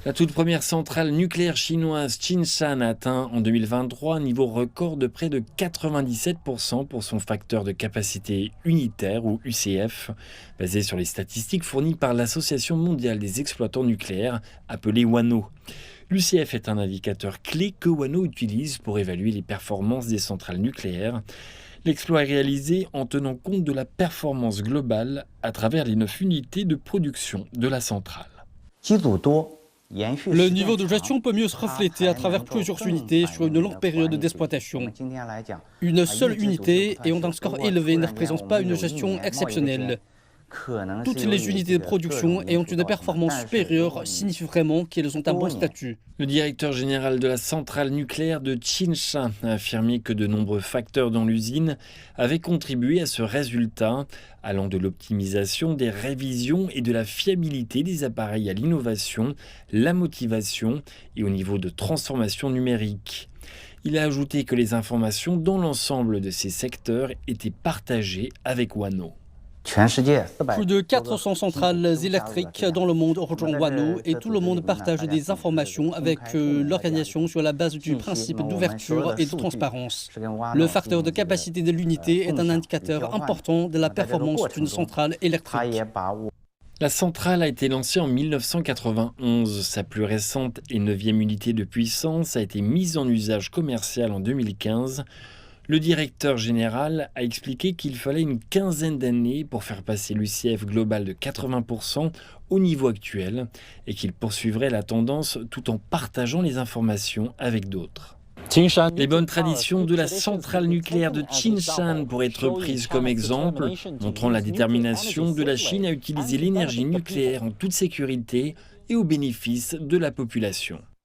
La toute première centrale nucléaire chinoise Qinshan a atteint en 2023 un niveau record de près de 97% pour son facteur de capacité unitaire ou UCF, basé sur les statistiques fournies par l'Association mondiale des exploitants nucléaires, appelée WANO. L'UCF est un indicateur clé que WANO utilise pour évaluer les performances des centrales nucléaires. L'exploit est réalisé en tenant compte de la performance globale à travers les 9 unités de production de la centrale. Le niveau de gestion peut mieux se refléter à travers plusieurs unités sur une longue période d'exploitation. Une seule unité ayant un score élevé ne représente pas une gestion exceptionnelle. Toutes les unités de production ayant une performance supérieure signifient vraiment qu'elles ont un bon statut. Le directeur général de la centrale nucléaire de Qinshan a affirmé que de nombreux facteurs dans l'usine avaient contribué à ce résultat, allant de l'optimisation, des révisions et de la fiabilité des appareils à l'innovation, la motivation et au niveau de transformation numérique. Il a ajouté que les informations dans l'ensemble de ces secteurs étaient partagées avec WANO. Plus de 400 centrales électriques dans le monde rejoignent WANO et tout le monde partage des informations avec l'organisation sur la base du principe d'ouverture et de transparence. Le facteur de capacité de l'unité est un indicateur important de la performance d'une centrale électrique. La centrale a été lancée en 1991. Sa plus récente et 9e unité de puissance a été mise en usage commercial en 2015. Le directeur général a expliqué qu'il fallait une quinzaine d'années pour faire passer l'UCF global de 80% au niveau actuel et qu'il poursuivrait la tendance tout en partageant les informations avec d'autres. Les bonnes traditions de la centrale nucléaire de Qinshan pourraient être prises comme exemple, montrant la détermination de la Chine à utiliser l'énergie nucléaire en toute sécurité et au bénéfice de la population.